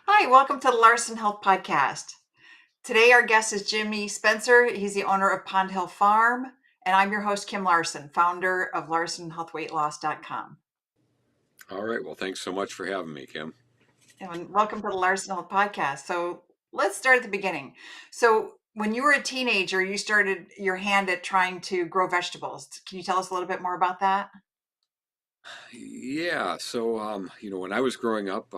Hi, welcome to the Larson Health Podcast. Today, our guest is Jimmy Spencer. He's the owner of Pond Hill Farm, and I'm your host, Kim Larson, founder of LarsonHealthWeightLoss.com. All right. Well, thanks so much for having me, Kim. And welcome to the Larson Health Podcast. So, let's start at the beginning. So, when you were a teenager, you started your hand at trying to grow vegetables. Can you tell us a little bit more about that? Yeah. When I was growing up,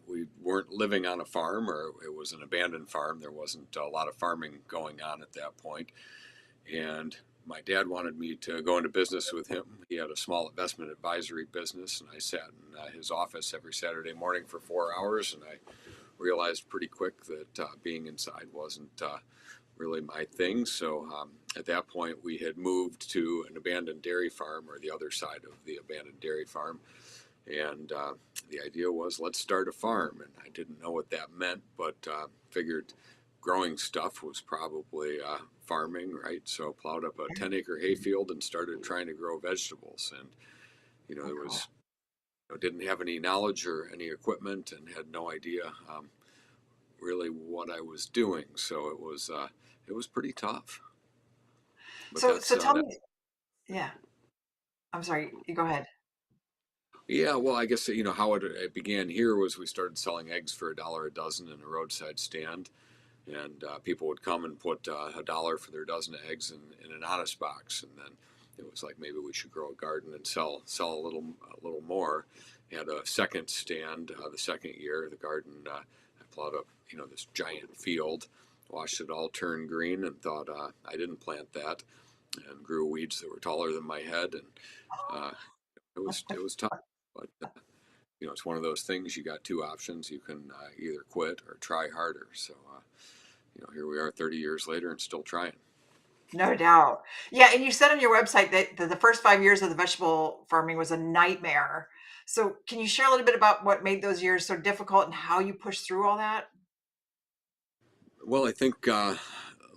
we weren't living on a farm, or it was an abandoned farm. There wasn't a lot of farming going on at that point. And my dad wanted me to go into business with him. He had a small investment advisory business, and I sat in his office every Saturday morning for 4 hours. And I realized pretty quick that being inside wasn't really my thing. So at that point, we had moved to an abandoned dairy farm, or the other side of the abandoned dairy farm. And the idea was, let's start a farm. And I didn't know what that meant, but figured growing stuff was probably farming, right? So plowed up a 10-acre hayfield and started trying to grow vegetables. And, Oh, there cool. was, didn't have any knowledge or any equipment and had no idea really what I was doing. So it was pretty tough. But So tell that. me, yeah, I'm sorry, you go ahead. Yeah, well, I guess how it began here was we started selling eggs for $1 a dozen in a roadside stand, and people would come and put $1 for their dozen of eggs in an honest box, and then it was like maybe we should grow a garden and sell a little more. Had a second stand the second year. The garden I plowed up this giant field, watched it all turn green, and thought I didn't plant that, and grew weeds that were taller than my head, and uh, it was tough, but it's one of those things. You got two options. You can either quit or try harder. So here we are 30 years later and still trying. No doubt. Yeah, and you said on your website that the first 5 years of the vegetable farming was a nightmare. So, can you share a little bit about what made those years so difficult and how you pushed through all that? Well, I think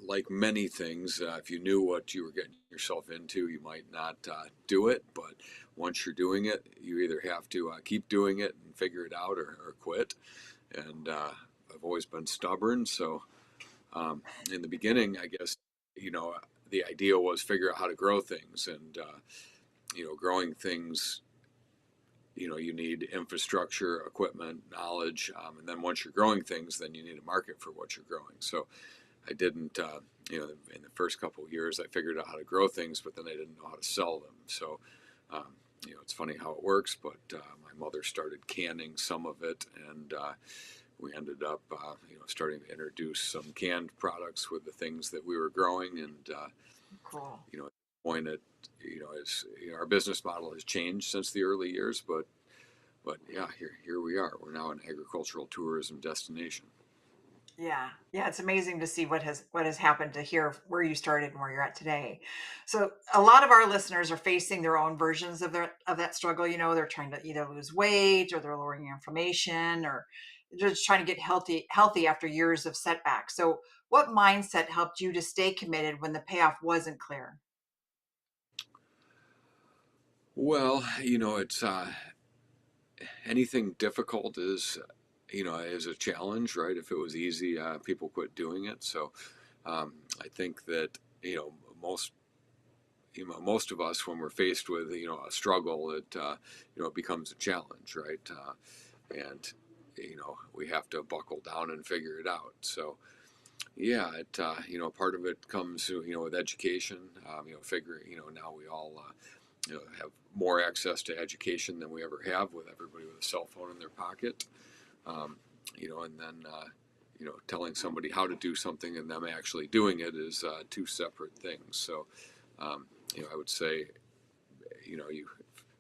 like many things, if you knew what you were getting yourself into, you might not do it. But once you're doing it, you either have to keep doing it and figure it out, or quit. And I've always been stubborn. So um, in the beginning, I guess, you know, the idea was figure out how to grow things. And growing things, you need infrastructure, equipment, knowledge, and then once you're growing things, then you need a market for what you're growing. So I didn't, in the first couple of years, I figured out how to grow things, but then I didn't know how to sell them. So, um, it's funny how it works, but my mother started canning some of it, and we ended up, starting to introduce some canned products with the things that we were growing, and Cool. at this point, our business model has changed since the early years, but yeah, here we are. We're now an agricultural tourism destination. Yeah. Yeah, it's amazing to see what has happened to hear where you started and where you're at today. So, a lot of our listeners are facing their own versions of that struggle, they're trying to either lose weight or they're lowering inflammation or just trying to get healthy after years of setbacks. So, what mindset helped you to stay committed when the payoff wasn't clear? Well, it's anything difficult is a challenge, right? If it was easy, people quit doing it. So I think that most of us, when we're faced with a struggle, it becomes a challenge, right? And we have to buckle down and figure it out. So yeah, part of it comes with education. Figure now we all have more access to education than we ever have, with everybody with a cell phone in their pocket. Um, and then telling somebody how to do something and them actually doing it is two separate things. So I would say you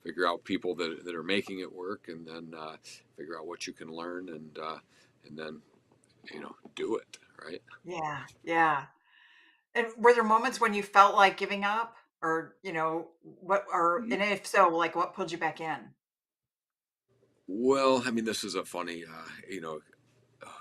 figure out people that are making it work, and then figure out what you can learn, and then do it right. Yeah. Yeah. And were there moments when you felt like giving up or, and if so, like what pulled you back in? Well, I mean, this is a funny,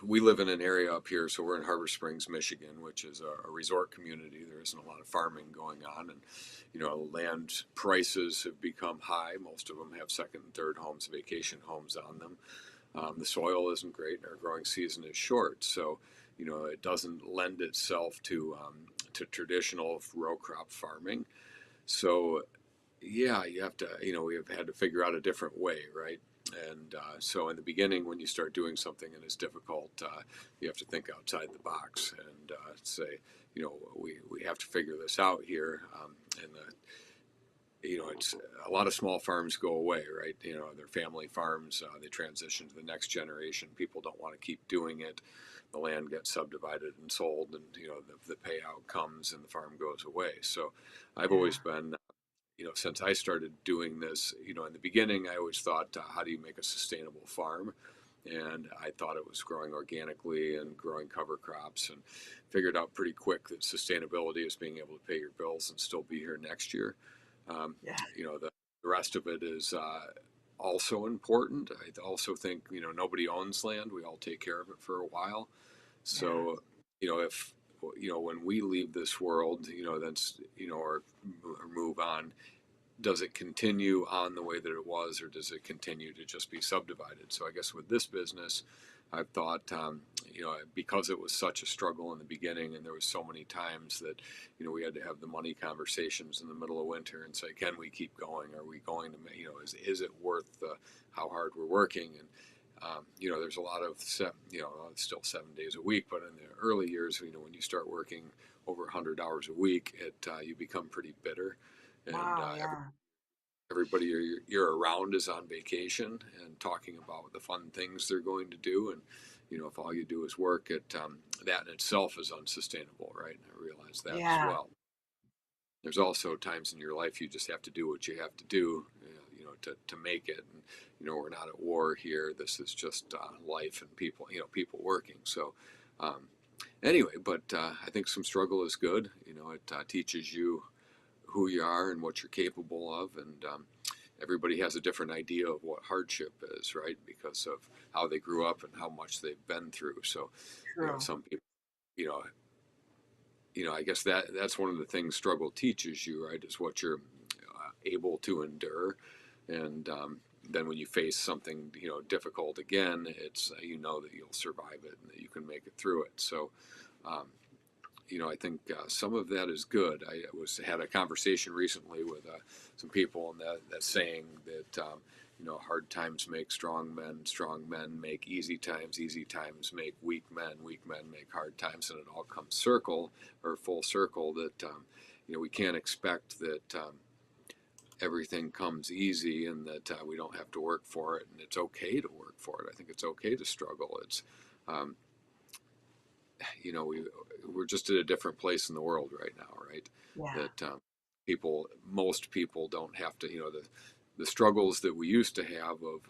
we live in an area up here, so we're in Harbor Springs, Michigan, which is a resort community. There isn't a lot of farming going on, and land prices have become high. Most of them have second and third homes, vacation homes on them. The soil isn't great, and our growing season is short, so it doesn't lend itself to traditional row crop farming. So yeah, you have to, we have had to figure out a different way, right? And so in the beginning, when you start doing something and it's difficult, you have to think outside the box and say, we have to figure this out here. And it's a lot of small farms go away, right? They're family farms. They transition to the next generation. People don't want to keep doing it. The land gets subdivided and sold, and the payout comes, and the farm goes away. So I've Yeah. always been since I started doing this, in the beginning, I always thought, how do you make a sustainable farm? And I thought it was growing organically and growing cover crops, and figured out pretty quick that sustainability is being able to pay your bills and still be here next year. Um, Yeah. the rest of it is also important. I also think, nobody owns land. We all take care of it for a while. Yeah. So, if, when we leave this world, that's, or move on, does it continue on the way that it was, or does it continue to just be subdivided? So I guess with this business, I've thought, because it was such a struggle in the beginning, and there was so many times that, we had to have the money conversations in the middle of winter and say, can we keep going? Are we going to, is it worth how hard we're working? And there's a lot of, it's still 7 days a week, but in the early years, when you start working over 100 hours a week, you become pretty bitter, and Wow. Yeah. everybody you're around is on vacation and talking about the fun things they're going to do. And if all you do is work, that in itself is unsustainable, right? And I realize that as Yeah. well. There's also times in your life you just have to do what you have to do, to make it. And we're not at war here. This is just life and people, people working. So um, anyway, but I think some struggle is good. It teaches you who you are and what you're capable of. And everybody has a different idea of what hardship is, right? Because of how they grew up and how much they've been through. So, True. some people, you know, I guess that's one of the things struggle teaches you, right? Is what you're able to endure. And then when you face something, difficult again, it's, that you'll survive it and that you can make it through it. So, um, I think some of that is good. I had a conversation recently with some people, and that saying that hard times make strong men make easy times make weak men make hard times, and it all comes full circle. That we can't expect that everything comes easy, and that we don't have to work for it, and it's okay to work for it. I think it's okay to struggle. It's um, we're just at a different place in the world right now, right? Yeah. That most people don't have to, the struggles that we used to have of,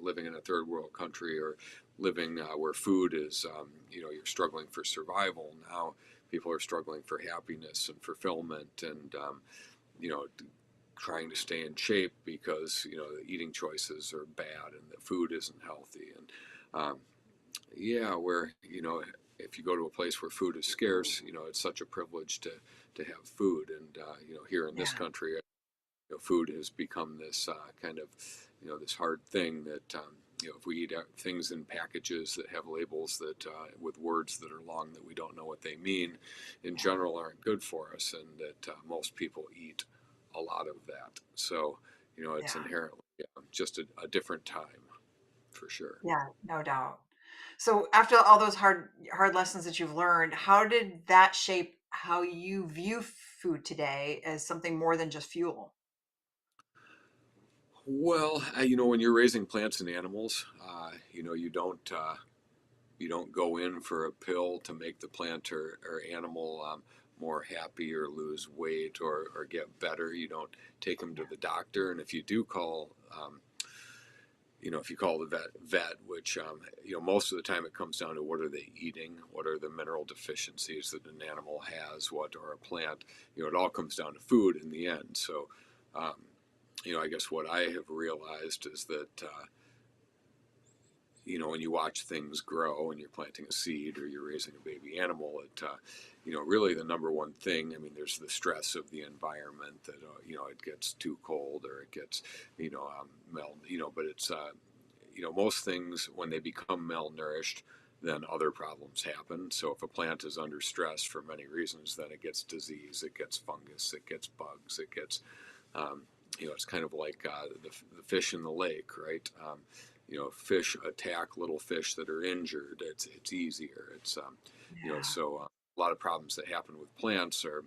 living in a third world country, or living where food is, you're struggling for survival. Now people are struggling for happiness and fulfillment, and, you know, trying to stay in shape because, the eating choices are bad and the food isn't healthy. And, yeah, where if you go to a place where food is scarce, it's such a privilege to have food. And here in this Yeah. country, food has become this kind of this hard thing that if we eat things in packages that have labels that with words that are long that we don't know what they mean, in Yeah. general aren't good for us, and that most people eat a lot of that. So it's Yeah. inherently just a different time for sure. Yeah. No doubt. So after all those hard lessons that you've learned, how did that shape how you view food today as something more than just fuel? Well, when you're raising plants and animals, you don't go in for a pill to make the plant or animal more happy or lose weight or get better. You don't take them to the doctor, and if you do call, if you call the vet, which most of the time it comes down to what are they eating, what are the mineral deficiencies that an animal has, what or a plant. It all comes down to food in the end. So. Um, I guess what I have realized is that when you watch things grow and you're planting a seed or you're raising a baby animal, really the number one thing. I mean, there's the stress of the environment that it gets too cold or it gets melt. But it's most things when they become malnourished, then other problems happen. So if a plant is under stress for many reasons, then it gets disease, it gets fungus, it gets bugs, it gets um, it's kind of like the fish in the lake, right? Fish attack little fish that are injured. It's easier. Yeah. So a lot of problems that happen with plants are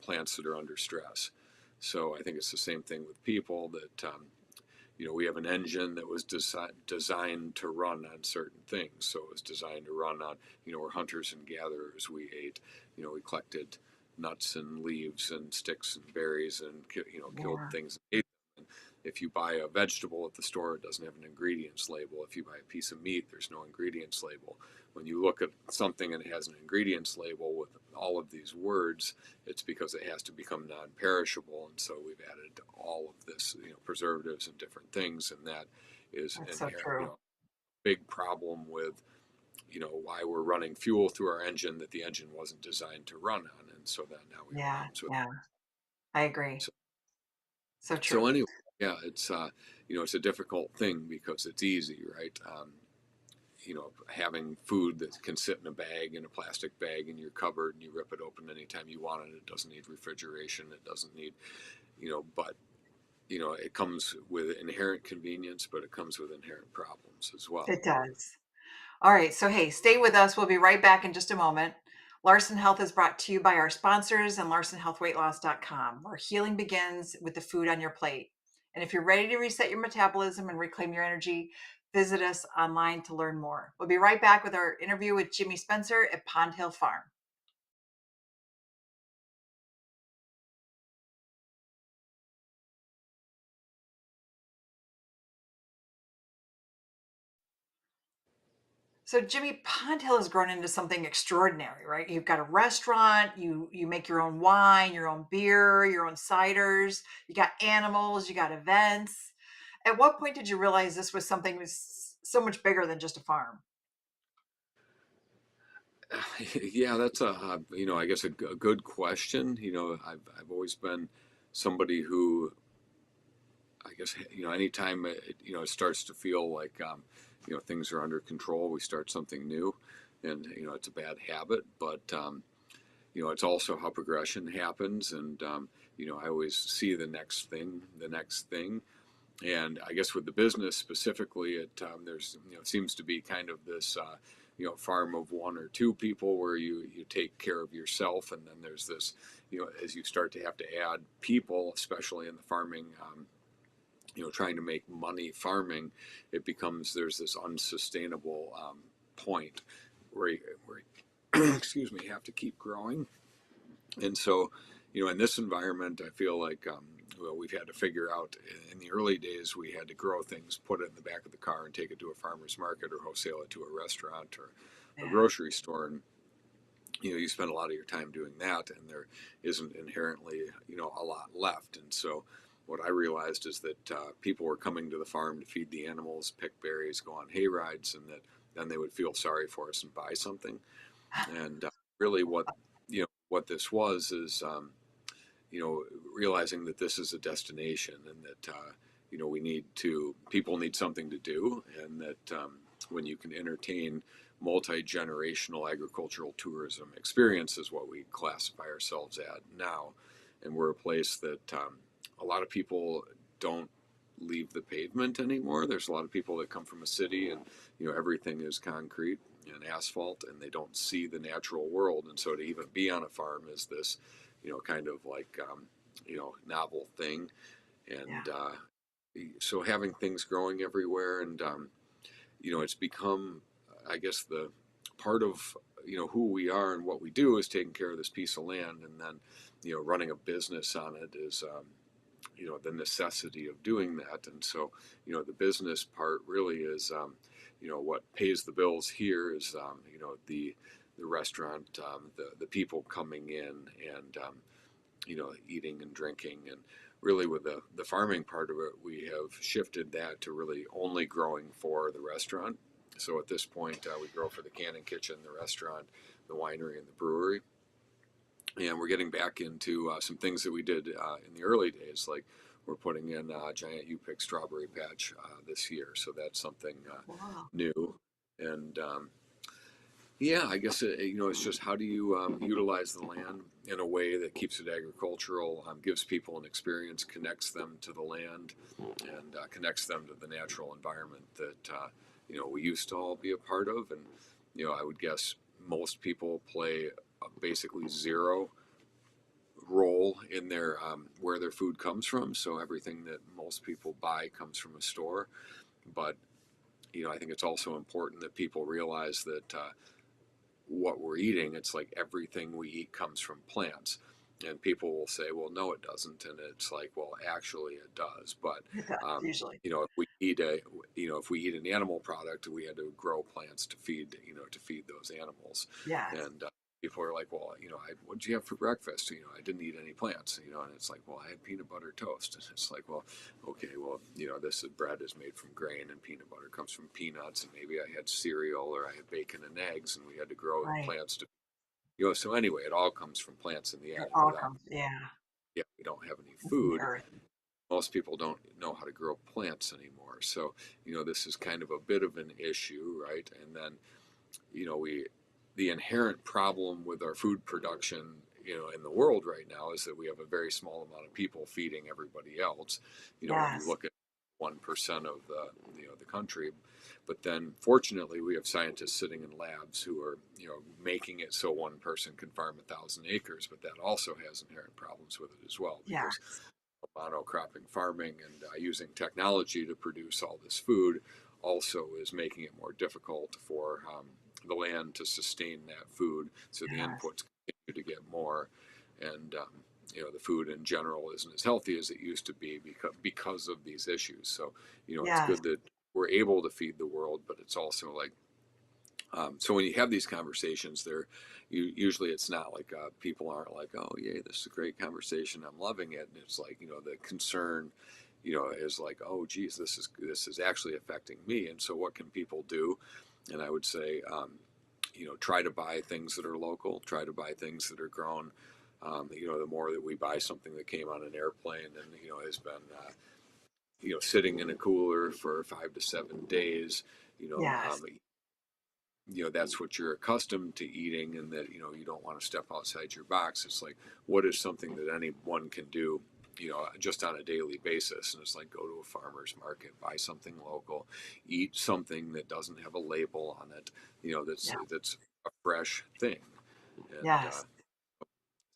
plants that are under stress. So I think it's the same thing with people that we have an engine that was designed to run on certain things. So it was designed to run on, we're hunters and gatherers. We ate, we collected nuts and leaves and sticks and berries and, killed Yeah. things and ate them. If you buy a vegetable at the store, it doesn't have an ingredients label. If you buy a piece of meat, there's no ingredients label. When you look at something and it has an ingredients label with all of these words, it's because it has to become non-perishable, and so we've added all of this, preservatives and different things, and that is That's so inherent, true. big problem with, why we're running fuel through our engine that the engine wasn't designed to run on, and so that now we have Yeah. problems with. Yeah. I agree. So, So so true. anyway, yeah, it's a difficult thing because it's easy, right? Having food that can sit in a bag, in a plastic bag in your cupboard, and you rip it open anytime you want it. It doesn't need refrigeration. It doesn't need, but it comes with inherent convenience, but it comes with inherent problems as well. It does. All right. So, hey, stay with us. We'll be right back in just a moment. Larson Health is brought to you by our sponsors and LarsonHealthWeightLoss.com, where healing begins with the food on your plate. And if you're ready to reset your metabolism and reclaim your energy, visit us online to learn more. We'll be right back with our interview with Jimmy Spencer at Pond Hill Farm. So Jimmy, Pond Hill has grown into something extraordinary, right? You've got a restaurant, you make your own wine, your own beer, your own ciders, you got animals, you got events. At what point did you realize this was something was so much bigger than just a farm? Yeah, that's I guess a good question. I've always been somebody who, I guess, anytime it starts to feel like, things are under control, we start something new, and it's a bad habit, but it's also how progression happens, and I always see the next thing. And I guess with the business specifically, there's seems to be kind of this farm of one or two people where you take care of yourself, and then there's this, as you start to have to add people, especially in the farming, trying to make money farming, it becomes, there's this unsustainable point where excuse me, have to keep growing. And so, in this environment, I feel like, well, we've had to figure out, in the early days, we had to grow things, put it in the back of the car, and take it to a farmer's market or wholesale it to a restaurant or a Yeah, grocery store. And, you spend a lot of your time doing that, and there isn't inherently, a lot left. And so, what I realized is that people were coming to the farm to feed the animals, pick berries, go on hay rides, and that then they would feel sorry for us and buy something. And really, what this was is, realizing that this is a destination, and that people need something to do, and that when you can entertain multi-generational agricultural tourism experience is what we classify ourselves at now, and we're a place that a lot of people don't leave the pavement anymore. There's a lot of people that come from a city, and everything is concrete and asphalt, and they don't see the natural world. And so to even be on a farm is this, kind of like, novel thing. yeah, And so having things growing everywhere, and it's become, I guess, the part of who we are and what we do is taking care of this piece of land, and then running a business on it is, the necessity of doing that. And so the business part really is, what pays the bills here is, the restaurant, the people coming in, and eating and drinking. And really, with the farming part of it, we have shifted that to really only growing for the restaurant. So at this point, we grow for the canning kitchen, the restaurant, the winery, and the brewery. And we're getting back into some things that we did in the early days, like we're putting in a giant U-pick strawberry patch this year, so that's something Wow. new. And yeah, I guess it's just how do you utilize the land in a way that keeps it agricultural, gives people an experience, connects them to the land, and connects them to the natural environment that we used to all be a part of. And I would guess most people play basically zero role in their where their food comes from. So everything that most people buy comes from a store. But I think it's also important that people realize that what we're eating, it's like everything we eat comes from plants. And people will say, well, no, it doesn't. And it's like, well, actually it does. But, It does, usually. if we eat if we eat an animal product, we had to grow plants to feed those animals. Yes. And people are like, well, what did you have for breakfast? I didn't eat any plants, and it's like, well, I had peanut butter toast. And it's like, well, okay, well, bread is made from grain and peanut butter comes from peanuts. And maybe I had cereal or I had bacon and eggs and we had to grow the Right. plants to, so anyway, it all comes from plants in the It end. all Without, comes, yeah, yeah, we don't have any from the food. earth. Most people don't know how to grow plants anymore. So, this is kind of a bit of an issue, right? And then, we the inherent problem with our food production in the world right now is that we have a very small amount of people feeding everybody else. When you Yes. look at 1% of the country, but then fortunately we have scientists sitting in labs who are making it so one person can farm 1,000 acres, but that also has inherent problems with it as well, Yeah. because monocropping farming and using technology to produce all this food also is making it more difficult for the land to sustain that food. So the Yes. inputs continue to get more, and the food in general isn't as healthy as it used to be because of these issues. So it's Yes. good that we're able to feed the world, but it's also like so when you have these conversations, usually it's not like people aren't like, oh yay, this is a great conversation, I'm loving it, and it's like the concern, is like, oh geez, this is actually affecting me, and so what can people do? And I would say, try to buy things that are local, try to buy things that are grown. The more that we buy something that came on an airplane and has been sitting in a cooler for 5 to 7 days, you know, Yes. um, that's what you're accustomed to eating, and that you don't want to step outside your box. It's like, what is something that anyone can do just on a daily basis? And it's like, go to a farmer's market, buy something local, eat something that doesn't have a label on it, Yeah. that's a fresh thing. And Yes.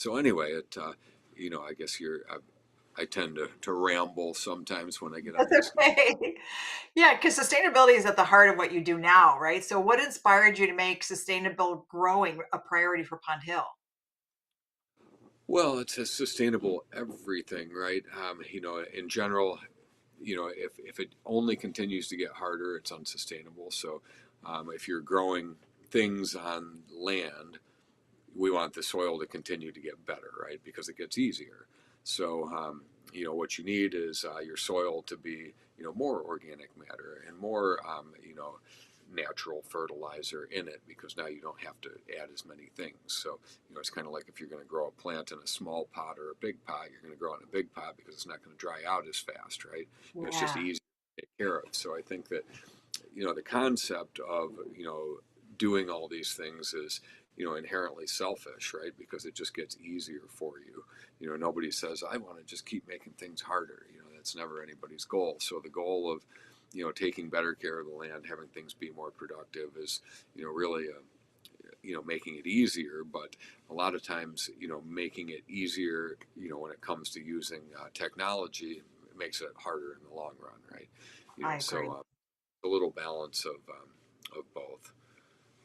so anyway, I guess I tend to ramble sometimes when I get on That's these. okay. Yeah, because sustainability is at the heart of what you do now, right? So what inspired you to make sustainable growing a priority for Pond Hill? Well, it's a sustainable everything, right? In general, if it only continues to get harder, it's unsustainable. So, if you're growing things on land, we want the soil to continue to get better, right? Because it gets easier. So, what you need is your soil to be, more organic matter and more, natural fertilizer in it, because now you don't have to add as many things. So, it's kind of like if you're going to grow a plant in a small pot or a big pot, you're going to grow in a big pot because it's not going to dry out as fast, right? It's just Yeah. easy to take care of. So I think that the concept of doing all these things is inherently selfish, right? Because it just gets easier for you. Nobody says I want to just keep making things harder. That's never anybody's goal. So the goal of taking better care of the land, having things be more productive is really making it easier. But a lot of times making it easier when it comes to using technology, it makes it harder in the long run, right? I So agree. a little balance of both.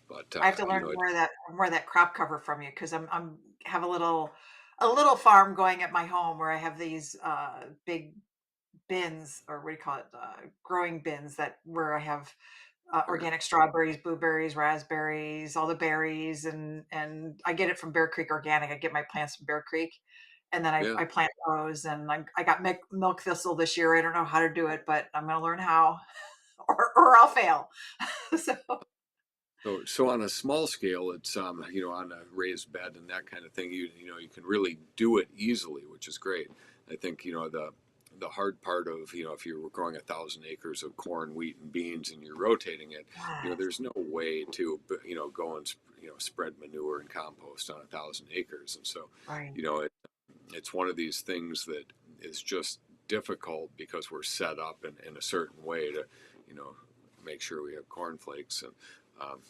But I have to learn more of that crop cover from you because I'm have a little farm going at my home where I have these big bins, or what do you call it, growing bins, that where I have sure, organic strawberries, blueberries, raspberries, all the berries, and I get it from Bear Creek Organic. I get my plants from Bear Creek, and then yeah. I plant those. And I got milk thistle this year. I don't know how to do it, but I'm going to learn how, or I'll fail. So So on a small scale, it's on a raised bed and that kind of thing. You can really do it easily, which is great. I think the the hard part of, if you were growing 1,000 acres of corn, wheat, and beans, and you're rotating it, Yes. there's no way to, go and spread manure and compost on 1,000 acres, and so, Right. it's one of these things that is just difficult because we're set up in a certain way to, you know, make sure we have cornflakes and, um,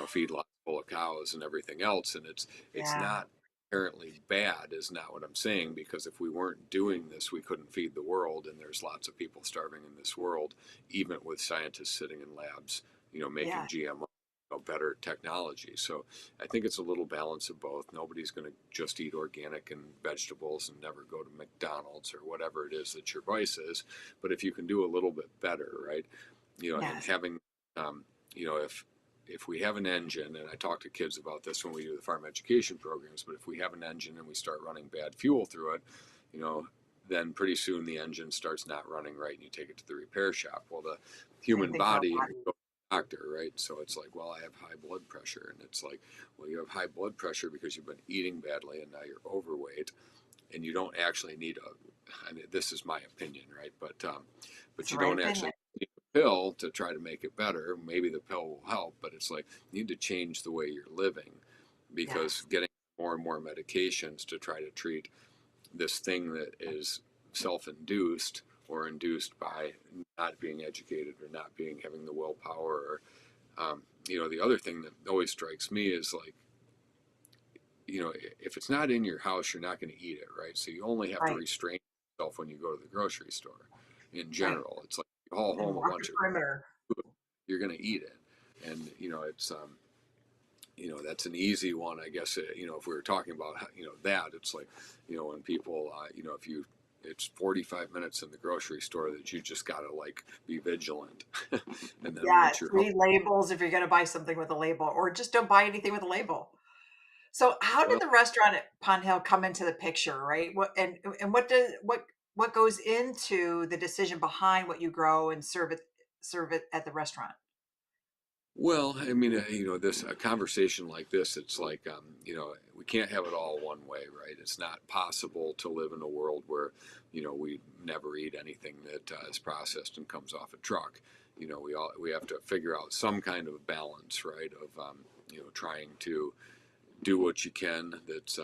feedlots full of cows and everything else. And it's Yeah. not inherently bad, is not what I'm saying, because if we weren't doing this, we couldn't feed the world. And there's lots of people starving in this world, even with scientists sitting in labs, Yeah. making GMO. Better technology. So I think it's a little balance of both. Nobody's going to just eat organic and vegetables and never go to McDonald's or whatever it is that your vice is. But if you can do a little bit better, right? And Yes. having, if we have an engine, and I talk to kids about this when we do the farm education programs, but if we have an engine and we start running bad fuel through it, you know, then pretty soon the engine starts not running right and you take it to the repair shop. Well, the Same human thing for our body, body. doctor, right? So it's like, well, I have high blood pressure. And it's like, well, you have high blood pressure because you've been eating badly and now you're overweight and you don't actually need I mean, this is my opinion, right? It's But the you right don't opinion. actually need a pill to try to make it better. Maybe the pill will help, but it's like you need to change the way you're living because Yes. getting more and more medications to try to treat this thing that is self-induced or induced by not being educated or not being having the willpower. Or, the other thing that always strikes me is like, if it's not in your house, you're not going to eat it, right? So you only have to Right. restrain yourself when you go to the grocery store. In Right. general, it's like you haul And home a walk the bunch of perimeter. food, you're going to eat it, and it's that's an easy one, I guess. If we were talking about that, it's like when people if you it's 45 minutes in the grocery store that you just got to like be vigilant, and then Yes. once you're home, Read labels if you're going to buy something with a label, or just don't buy anything with a label. So, how did well, the restaurant at Pond Hill come into the picture, right? And what goes into the decision behind what you grow and serve it at the restaurant? Well, I mean, this a conversation like this, it's like, we can't have it all one way, right? It's not possible to live in a world where, we never eat anything that is processed and comes off a truck. We have to figure out some kind of balance, right? Of trying to do what you can that's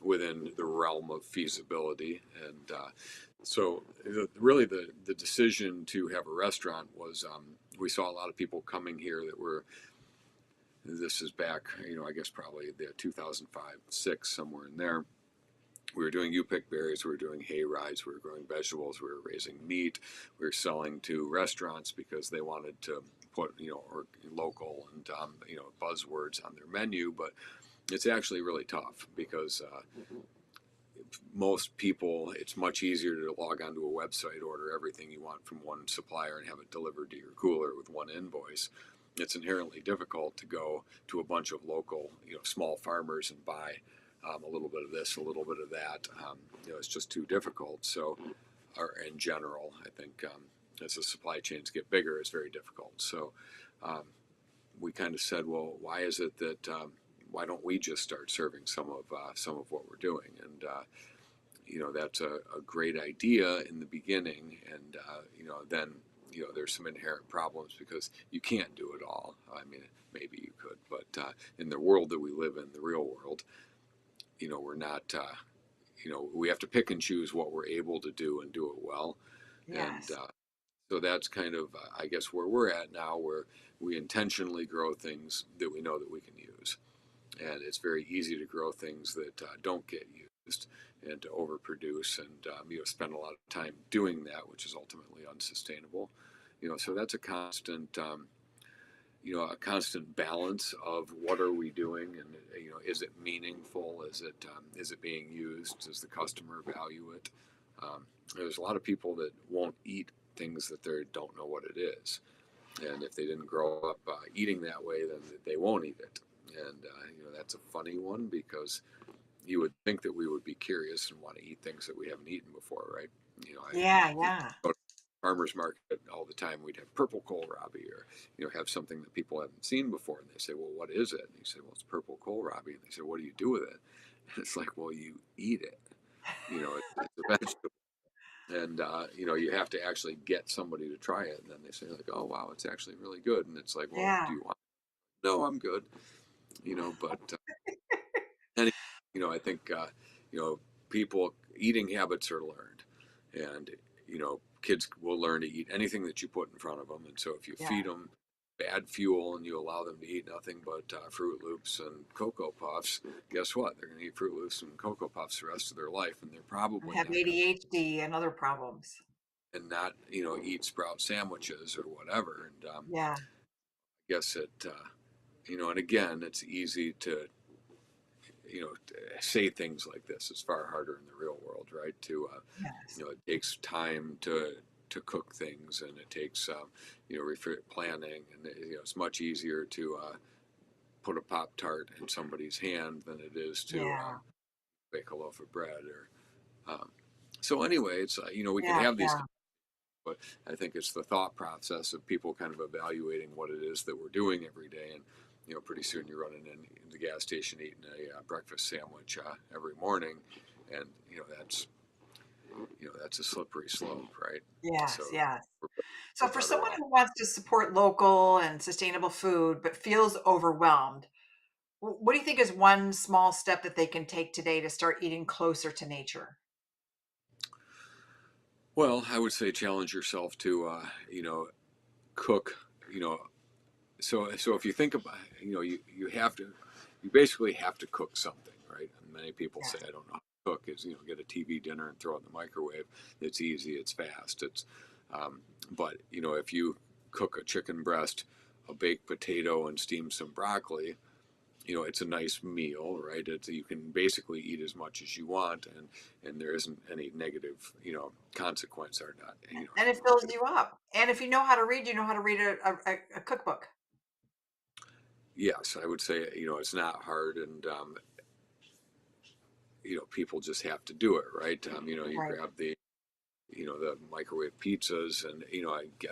within the realm of feasibility. And so, really, the decision to have a restaurant was we saw a lot of people coming here that were. This is back, I guess probably the 2005, six, somewhere in there. We were doing U-pick berries, we were doing hay rides, we were growing vegetables, we were raising meat, we were selling to restaurants because they wanted to put, or local and buzzwords on their menu. But it's actually really tough because most people, it's much easier to log onto a website, order everything you want from one supplier, and have it delivered to your cooler with one invoice. It's inherently difficult to go to a bunch of local, small farmers and buy a little bit of this, a little bit of that. It's just too difficult. So, or in general, I think as the supply chains get bigger, it's very difficult. So, um, we kind of said, well, why is it that why don't we just start serving some of what we're doing? And that's a great idea in the beginning, and then there's some inherent problems because you can't do it all. I mean, maybe you could, but in the world that we live in, the real world, we're not. We have to pick and choose what we're able to do and do it well, and Yes. so that's kind of, I guess, where we're at now, where we intentionally grow things that we know that we can use, and it's very easy to grow things that don't get used and to overproduce and spend a lot of time doing that, which is ultimately unsustainable. So that's a constant balance of what are we doing, and is it meaningful? Is it being used? Does the customer value it? There's a lot of people that won't eat things that they don't know what it is, and if they didn't grow up eating that way, then they won't eat it. And that's a funny one because you would think that we would be curious and want to eat things that we haven't eaten before, right? I Yeah, used yeah. to go to farmers market all the time. We'd have purple kohlrabi, or have something that people haven't seen before, and they say, "Well, what is it?" And you say, "Well, it's purple kohlrabi," and they say, "What do you do with it?" And it's like, "Well, you eat it. It's a vegetable." and you have to actually get somebody to try it, and then they say like, oh wow, it's actually really good, and it's like, well, Yeah. do you want? No, I'm good. But any, I think people eating habits are learned, and kids will learn to eat anything that you put in front of them, and so if you Yeah. feed them bad fuel and you allow them to eat nothing but Fruit Loops and Cocoa Puffs, guess what? They're going to eat Fruit Loops and Cocoa Puffs the rest of their life, and they're And probably have not going to ADHD and other problems. not eat sprout sandwiches or whatever. And Yeah. I guess and again, it's easy to say things like this. It's far harder in the real world, right? Yes. It takes time to cook things, and it takes planning, and it's much easier to put a Pop Tart in somebody's hand than it is to Yeah. bake a loaf of bread. Or so anyway, it's we could Yeah. have these, Yeah. but I think it's the thought process of people kind of evaluating what it is that we're doing every day, and pretty soon you're running in the gas station eating a breakfast sandwich every morning, and that's a slippery slope, right? So Yes. Yes. we're, So we're for better someone off. who wants to support local and sustainable food but feels overwhelmed, what do you think is one small step that they can take today to start eating closer to nature? Well, I would say challenge yourself to cook. So if you think about, you have to, you basically have to cook something, right? And many people say, Yes. I don't know how to cook. Is get a TV dinner and throw it in the microwave. It's easy. It's fast. But if you cook a chicken breast, a baked potato, and steam some broccoli, it's a nice meal, right? You can basically eat as much as you want, and there isn't any negative, consequence or not, And it fills you up. And if you know how to read, you know how to read a cookbook. yes, I would say, it's not hard, and people just have to do it, right? You Right. grab the microwave pizzas, and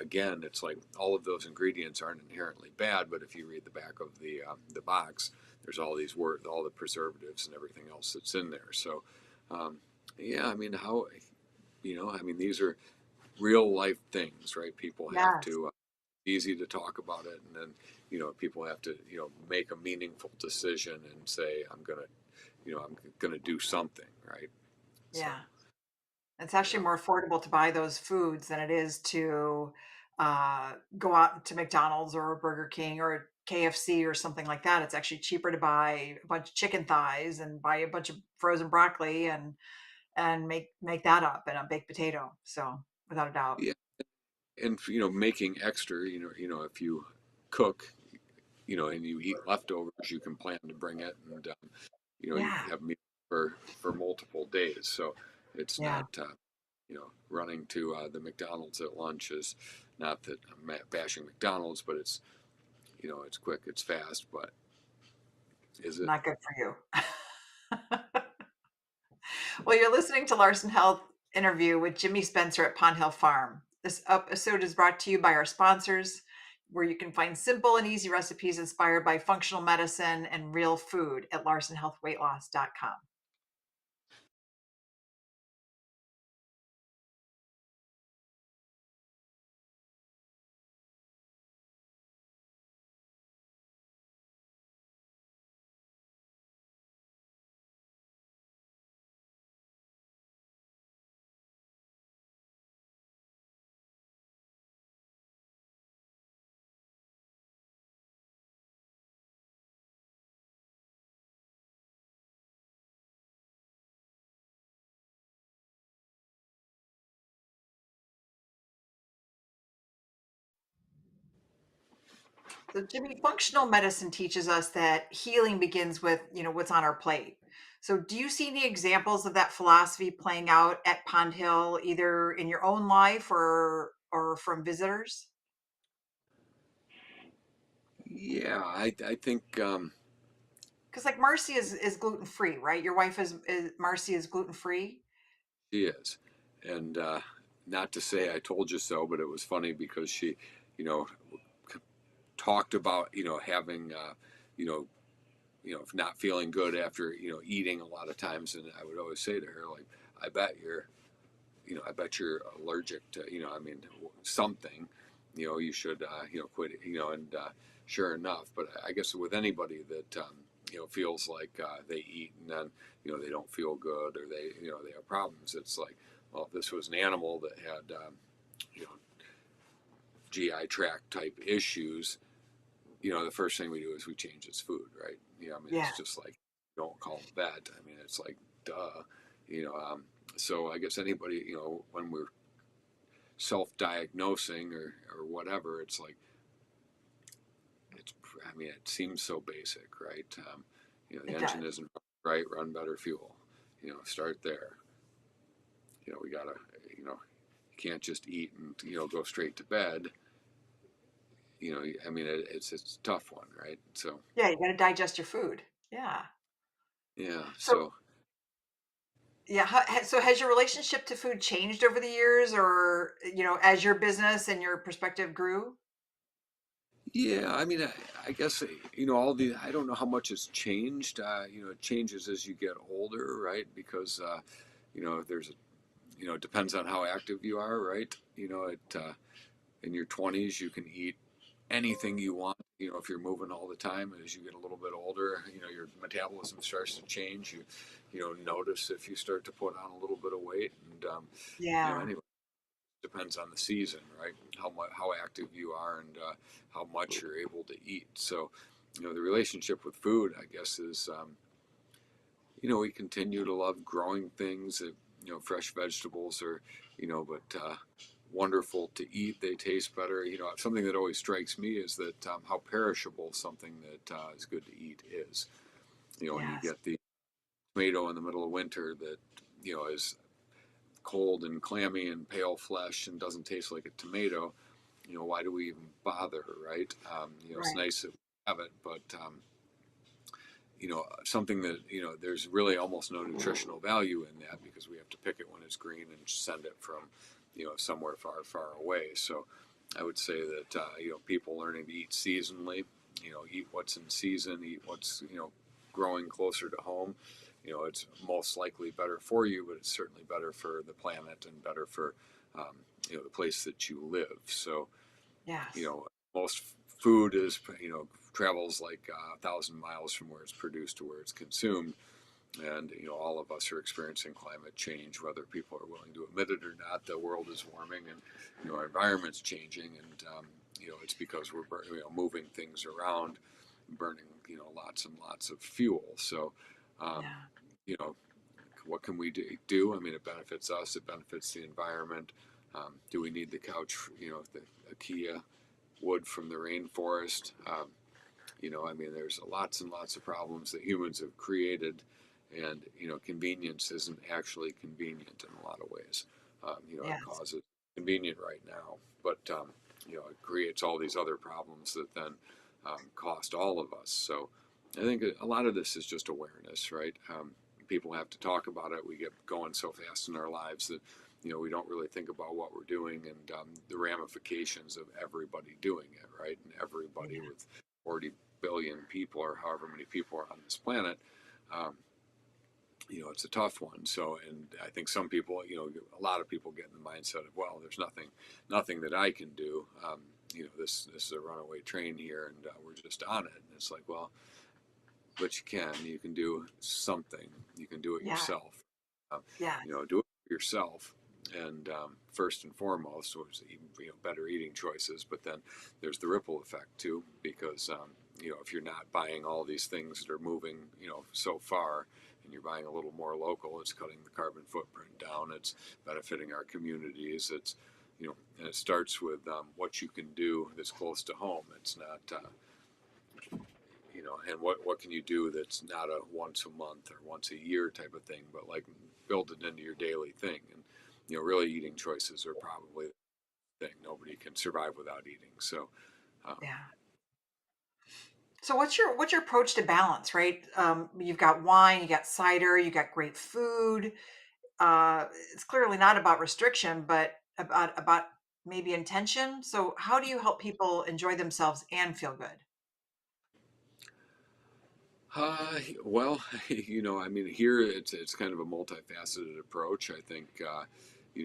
again, it's like all of those ingredients aren't inherently bad, but if you read the back of the box, there's all these words, all the preservatives and everything else that's in there. So, um, yeah, I mean, these are real life things, right? People have Yes. to easy to talk about it, and then people have to make a meaningful decision and say, I'm gonna do something, right? So Yeah. It's actually yeah, more affordable to buy those foods than it is to go out to McDonald's or a Burger King or a KFC or something like that. It's actually cheaper to buy a bunch of chicken thighs and buy a bunch of frozen broccoli and make that up in a baked potato. So without a doubt. yeah, and making extra, if you cook, and you eat leftovers, you can plan to bring it, and you Yeah. can have meals for multiple days. So it's Yeah. not running to the McDonald's at lunch is not that I'm bashing McDonald's, but it's quick, it's fast, but is it? Not good for you. Well, you're listening to Larson Health interview with Jimmy Spencer at Pond Hill Farm. This episode is brought to you by our sponsors, where you can find simple and easy recipes inspired by functional medicine and real food at larsonhealthweightloss.com. So, Jimmy, functional medicine teaches us that healing begins with, what's on our plate. So, do you see any examples of that philosophy playing out at Pond Hill, either in your own life or from visitors? Yeah, I think Because like Marcy is gluten free, right? Your wife is Marcy is gluten free. she is, and not to say I told you so, but it was funny because she, you know, talked about having you know not feeling good after eating a lot of times, and I would always say to her like, I bet I bet you're allergic to, I mean, something, you should, quit it, and sure enough. But I guess with anybody that, feels like they eat and then, they don't feel good or they have problems, it's like, well, if this was an animal that had, you know, GI tract type issues, the first thing we do is we change its food, right? I mean, it's Yeah. just like, don't call it vet. I mean, it's like, duh, you know. So I guess anybody, when we're self-diagnosing or whatever, it's like, it's, I mean, it seems so basic, right? The It engine does. isn't right, run better fuel, start there. We gotta, you know, you can't just eat and, go straight to bed. I mean, it's a tough one, right? So, Yeah, you got to digest your food. Yeah. yeah, So so yeah, so has your relationship to food changed over the years, or as your business and your perspective grew? yeah, I mean, I guess all the I don't know how much has changed. It changes as you get older, right? Because there's a it depends on how active you are, right? In your 20s you can eat anything you want. If you're moving all the time, as you get a little bit older, your metabolism starts to change. You notice if you start to put on a little bit of weight, and Yeah. anyway, depends on the season, right? How active you are and how much you're able to eat. So, the relationship with food, I guess, is we continue to love growing things. Fresh vegetables are, but wonderful to eat. They taste better. Something that always strikes me is that how perishable something that is good to eat is. When you Yes. get the tomato in the middle of winter that is cold and clammy and pale flesh and doesn't taste like a tomato, why do we even bother, right? It's Right. nice that we have it, but something that there's really almost no nutritional value in that because we have to pick it when it's green and send it from somewhere far far away. So I would say that people learning to eat seasonally, eat what's in season, eat what's growing closer to home. It's most likely better for you, but it's certainly better for the planet and better for the place that you live. So Yes. most food is travels like 1,000 miles from where it's produced to where it's consumed, and all of us are experiencing climate change, whether people are willing to admit it or not. The world is warming, and our environment's changing, and it's because we're moving things around, burning lots and lots of fuel. So um, Yeah. you know what can we do? I mean, it benefits us, it benefits the environment. Do we need the couch, the IKEA wood from the rainforest? I mean, there's lots and lots of problems that humans have created, and convenience isn't actually convenient in a lot of ways. It Yes. causes convenient right now, but it creates all these other problems that then cost all of us. So I think a lot of this is just awareness, right? People have to talk about it. We get going so fast in our lives that we don't really think about what we're doing and the ramifications of everybody doing it, right? And everybody Yeah. with 40 billion people or however many people are on this planet, um, it's a tough one. So, and I think some people, a lot of people get in the mindset of, well, there's nothing that I can do. This is a runaway train here, and we're just on it. And it's like, well, but you can. You can do something. You can do it Yeah. yourself. Yeah. Do it for yourself. And first and foremost, was better eating choices. But then there's the ripple effect too, because if you're not buying all these things that are moving so far, and you're buying a little more local, it's cutting the carbon footprint down. It's benefiting our communities. It's and it starts with what you can do that's close to home. It's not and what can you do that's not a once a month or once a year type of thing, but like build it into your daily thing. And really eating choices are probably the thing. Nobody can survive without eating. So um, Yeah. So what's your approach to balance, right? You've got wine, you got cider, you got great food. It's clearly not about restriction, but about maybe intention. So how do you help people enjoy themselves and feel good? well, I mean, here it's kind of a multifaceted approach. I think,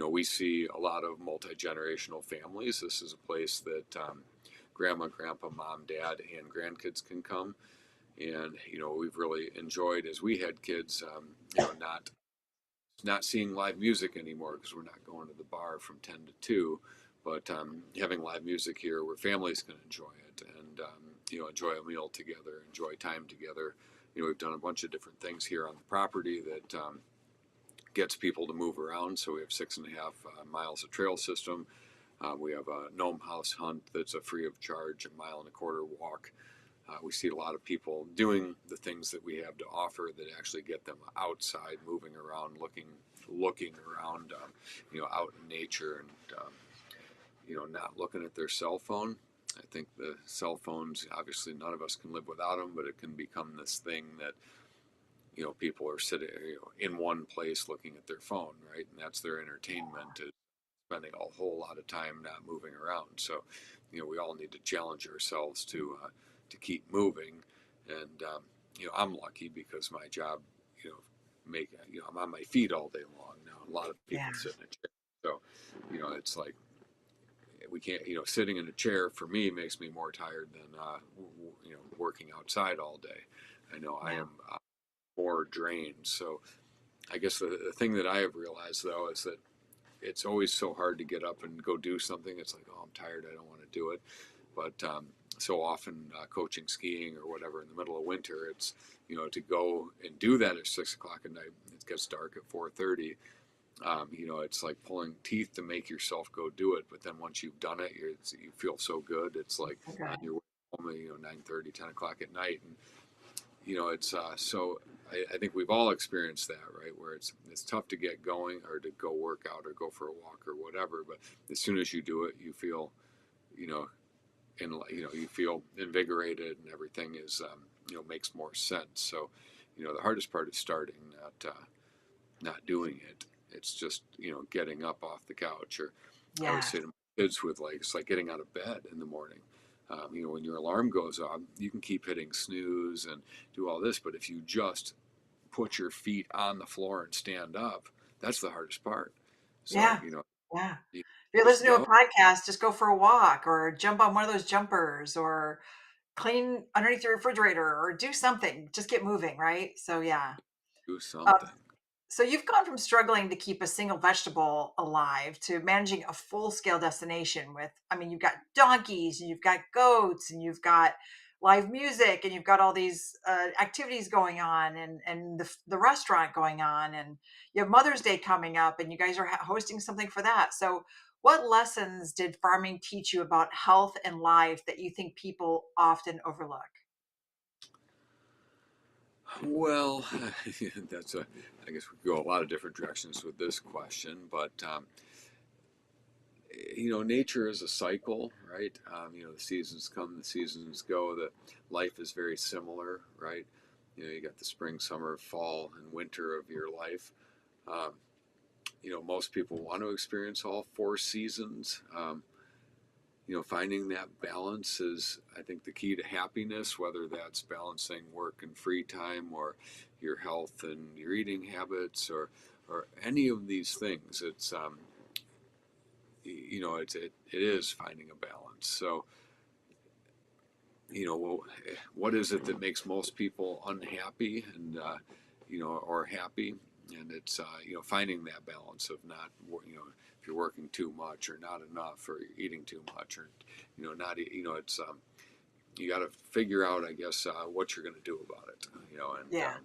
we see a lot of multi-generational families. This is a place that grandma, grandpa, mom, dad, and grandkids can come. And we've really enjoyed as we had kids. Not seeing live music anymore because we're not going to the bar from 10 to 2, but having live music here where families can enjoy it and enjoy a meal together, enjoy time together. We've done a bunch of different things here on the property that gets people to move around. So we have 6.5 miles of trail system. We have a gnome house hunt that's a free of charge, 1.25 mile walk. We see a lot of people doing the things that we have to offer that actually get them outside, moving around, looking around, out in nature, and not looking at their cell phone. I think the cell phones, obviously, none of us can live without them, but it can become this thing that people are sitting in one place looking at their phone, right? And that's their entertainment, is spending a whole lot of time not moving around. So, we all need to challenge ourselves to keep moving. And I'm lucky because my job, I'm on my feet all day long. Now, a lot of Yeah. people sit in a chair, so it's like we can't. Sitting in a chair for me makes me more tired than working outside all day. I know I Yeah. am more drained. So I guess the thing that I have realized though is that it's always so hard to get up and go do something. It's like, oh, I'm tired. I don't want to do it. But so often coaching skiing or whatever in the middle of winter, it's, to go and do that at 6 o'clock at night. It gets dark at 4:30. It's like pulling teeth to make yourself go do it. But then once you've done it, you feel so good. It's like on Okay. your way home, 9:30, 10 o'clock at night. And it's so I think we've all experienced that, right? Where it's tough to get going or to go work out or go for a walk or whatever, but as soon as you do it, you feel, you know, you feel invigorated and everything is, makes more sense. So, the hardest part is starting, not doing it. It's just, getting up off the couch. Or I always Yes. say to my kids with like, it's like getting out of bed in the morning. When your alarm goes off, you can keep hitting snooze and do all this, but if you just put your feet on the floor and stand up, that's the hardest part. So, Yeah. Yeah. you If you're just listening to a go podcast, just go for a walk or jump on one of those jumpers or clean underneath your refrigerator or do something. Just get moving, right? So yeah. do Um, something. So you've gone from struggling to keep a single vegetable alive to managing a full-scale destination with, I mean, you've got donkeys and you've got goats and you've got live music and you've got all these activities going on and the restaurant going on and you have Mother's Day coming up and you guys are hosting something for that. So what lessons did farming teach you about health and life that you think people often overlook? Well, that's I guess we could go a lot of different directions with this question, but nature is a cycle, right? The seasons come, the seasons go. The life is very similar, right? You got the spring, summer, fall, and winter of your life. Um, most people want to experience all four seasons. Finding that balance is, I think, the key to happiness, whether that's balancing work and free time or your health and your eating habits or any of these things. It is finding a balance. So, well, what is it that makes most people unhappy and, or happy? And it's, finding that balance of not, if you're working too much or not enough or eating too much or, not, it's, you got to figure out, I guess, what you're going to do about it, and, Yeah.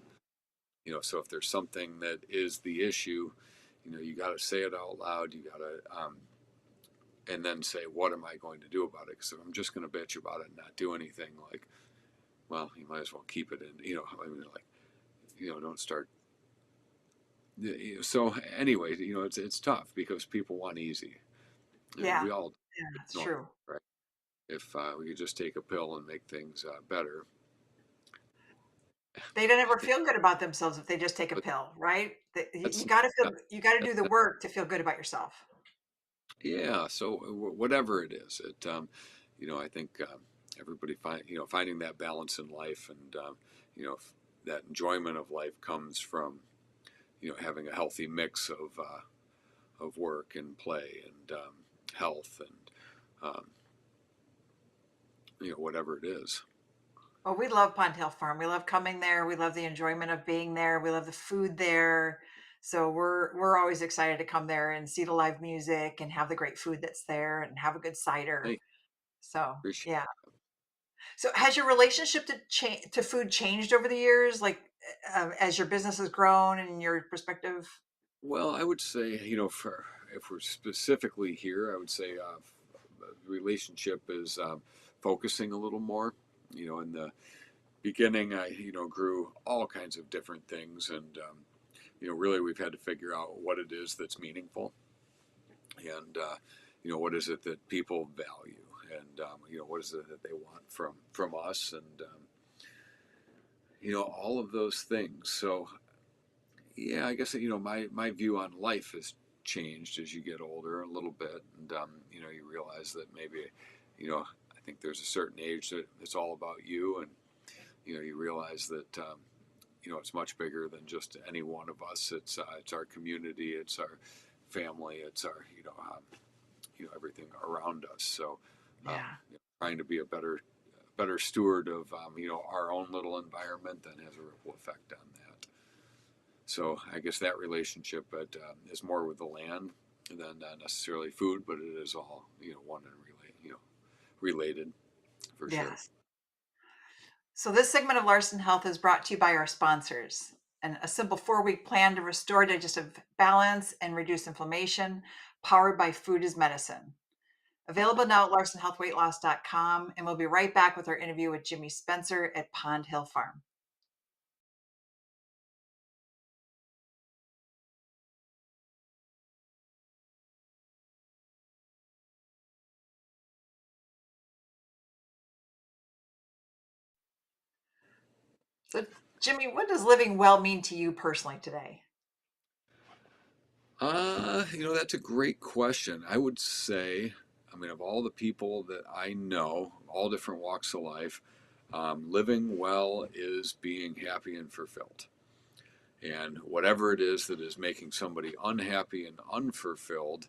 so if there's something that is the issue, you got to say it out loud. You got to, and then say, what am I going to do about it? Because if I'm just going to bitch about it and not do anything, like, well, you might as well keep it in, I mean, like, don't start. So anyway, it's tough because people want easy, and Yeah. we all Yeah, it's it's normal, true. right? If we could just take a pill and make things better, They don't ever feel good about themselves if they just take a but pill, right? You that's gotta that, feel you gotta do that's the work to feel good about yourself. yeah. So whatever it is, I think everybody finding that balance in life, and that enjoyment of life comes from having a healthy mix of work and play and health and whatever it is. Well, we love Pond Hill Farm. We love coming there. We love the enjoyment of being there. We love the food there. So we're always excited to come there and see the live music and have the great food that's there and have a good cider. Hey, So appreciate. yeah. So has your relationship to food changed over the years, like as your business has grown and your perspective? Well, I would say, for if we're specifically here, I would say the relationship is focusing a little more. In the beginning, I grew all kinds of different things, and really we've had to figure out what it is that's meaningful, and what is it that people value, and what is it that they want from us, and all of those things. So yeah, I guess my view on life has changed as you get older a little bit, and you realize that maybe I think there's a certain age that it's all about you, and you realize that it's much bigger than just any one of us. It's our community, it's our family, it's our everything around us. So Yeah. trying to be a better steward of our own little environment that has a ripple effect on that. So I guess that relationship is more with the land than necessarily food, but it is all one and related for sure. Yes. So this segment of Larson Health is brought to you by our sponsors. And a simple 4-week plan to restore digestive balance and reduce inflammation, powered by Food is Medicine. Available now at larsonhealthweightloss.com. And we'll be right back with our interview with Jimmy Spencer at Pond Hill Farm. So, Jimmy, what does living well mean to you personally today? That's a great question. I would say, I mean, of all the people that I know, all different walks of life, living well is being happy and fulfilled. And whatever it is that is making somebody unhappy and unfulfilled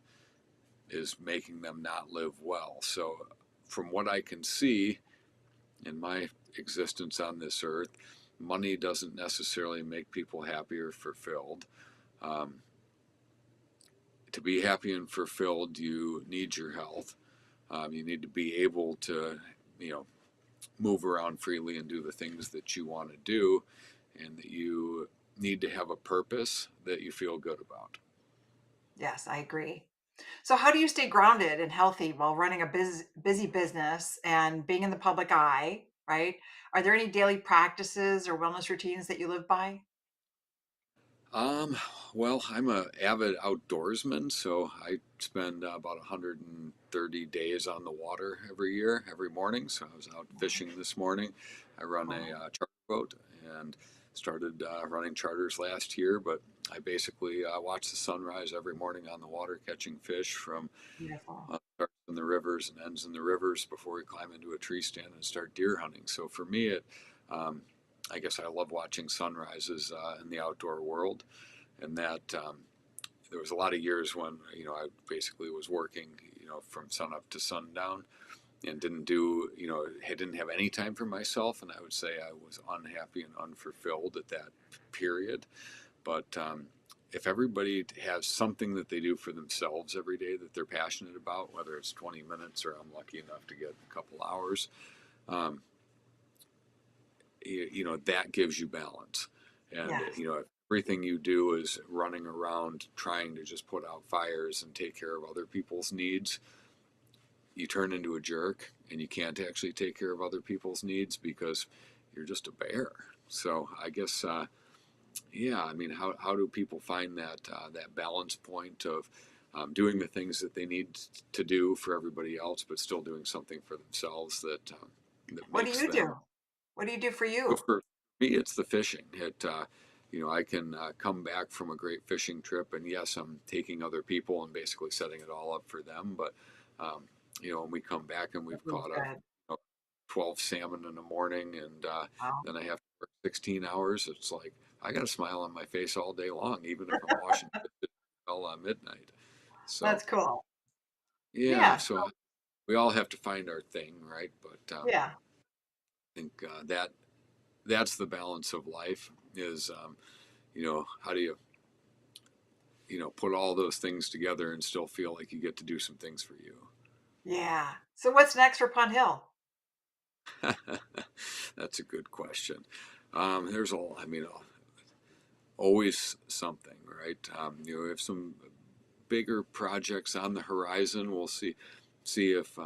is making them not live well. So, from what I can see in my existence on this earth, money doesn't necessarily make people happy or fulfilled. Um, to be happy and fulfilled, you need your health. You need to be able to, you know, move around freely and do the things that you want to do, and that you need to have a purpose that you feel good about. Yes, I agree. So, how do you stay grounded and healthy while running a busy business and being in the public eye, right? Are there any daily practices or wellness routines that you live by? Um, well, I'm a avid outdoorsman, so I spend about 130 days on the water every year, every morning. So I was out fishing this morning. I run a Oh, charter boat and started running charters last year, but I basically watch the sunrise every morning on the water, catching fish from beautiful. starts in the rivers and ends in the rivers before we climb into a tree stand and start deer hunting. So for me, um, I guess I love watching sunrises in the outdoor world, and that there was a lot of years when I basically was working from sun up to sundown and didn't do I didn't have any time for myself, and I would say I was unhappy and unfulfilled at that period. But if everybody has something that they do for themselves every day that they're passionate about, whether it's 20 minutes or I'm lucky enough to get a couple hours, um, that gives you balance. And Yes, if everything you do is running around trying to just put out fires and take care of other people's needs, you turn into a jerk and you can't actually take care of other people's needs because you're just a bear. So I guess yeah, I mean, how do people find that balance point of doing the things that they need to do for everybody else, but still doing something for themselves that what do makes you them. do? What do you do for So you? for me, it's the fishing. I can come back from a great fishing trip, and yes, I'm taking other people and basically setting it all up for them. But um, when we come back and That we've feels caught good. 12 salmon in the morning, and Wow. then I have to work 16 hours. It's like I got a smile on my face all day long, even if I'm washing dishes till midnight. So That's cool. yeah, Yeah. so we all have to find our thing, right? But Yeah. I think that's the balance of life is how do you put all those things together and still feel like you get to do some things for you. Yeah. So what's next for Pond Hill? That's a good question. There's all, I mean, always something, right? We have some bigger projects on the horizon. We'll see if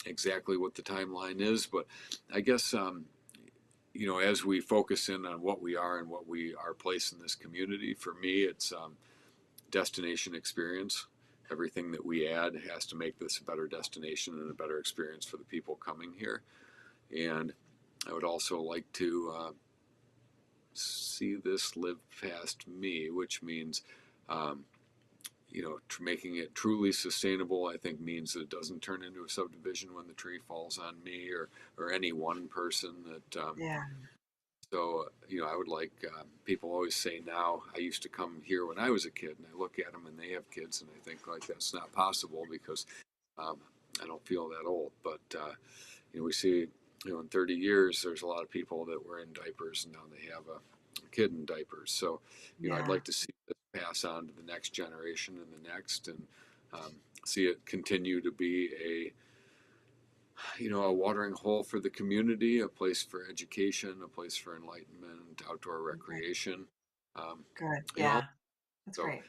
exactly what the timeline is, but I guess as we focus in on what we are and what we are placed in this community, for me, it's destination experience. Everything that we add has to make this a better destination and a better experience for the people coming here. And I would also like to see this live past me, which means, um, making it truly sustainable. I think means that it doesn't turn into a subdivision when the tree falls on me or any one person. That Yeah. I would like people always say now. I used to come here when I was a kid, and I look at them and they have kids, and I think like that's not possible because um, I don't feel that old. But we see, in 30 years, there's a lot of people that were in diapers and now they have a kid in diapers. So, I'd Yeah. like to see it pass on to the next generation and the next, and um, see it continue to be a watering hole for the community, a place for education, a place for enlightenment, outdoor Okay. recreation. Um, Good. and Yeah. also, That's great.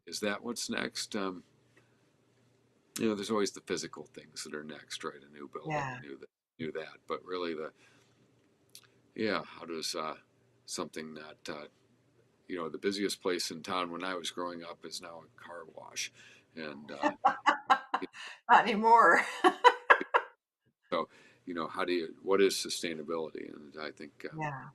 is that what's next? There's always the physical things that are next, right? A new building, Yeah. new that, but really how does something that the busiest place in town when I was growing up is now a car wash, and Not anymore. so how do you what is sustainability? And I think Yeah.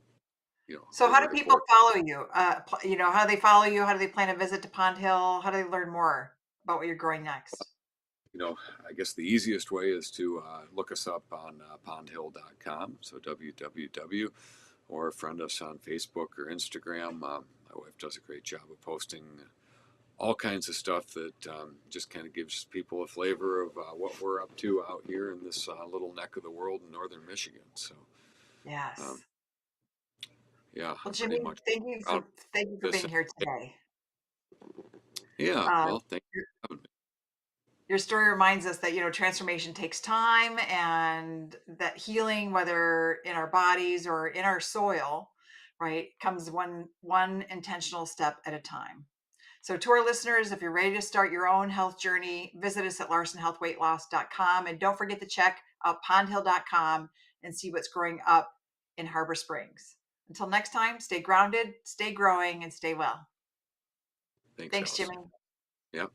you know So how over do the people course, follow you? How do they follow you? How do they plan a visit to Pond Hill? How do they learn more about what you're growing next? I guess the easiest way is to look us up on pondhill.com, so www, or friend us on Facebook or Instagram. My wife does a great job of posting all kinds of stuff that just kind of gives people a flavor of what we're up to out here in this little neck of the world in northern Michigan. So, um, Yes. yeah, Well, I'm pretty Jimmy, much proud of thank you for this. being here today. Yeah, Uh, well, thank your, you for having me. your story reminds us that transformation takes time, and that healing, whether in our bodies or in our soil, right, comes one intentional step at a time. So, to our listeners, if you're ready to start your own health journey, visit us at larsonhealthweightloss.com. And don't forget to check out pondhill.com and see what's growing up in Harbor Springs. Until next time, stay grounded, stay growing, and stay well. Thanks, Thanks, Allison. Jimmy. Yeah.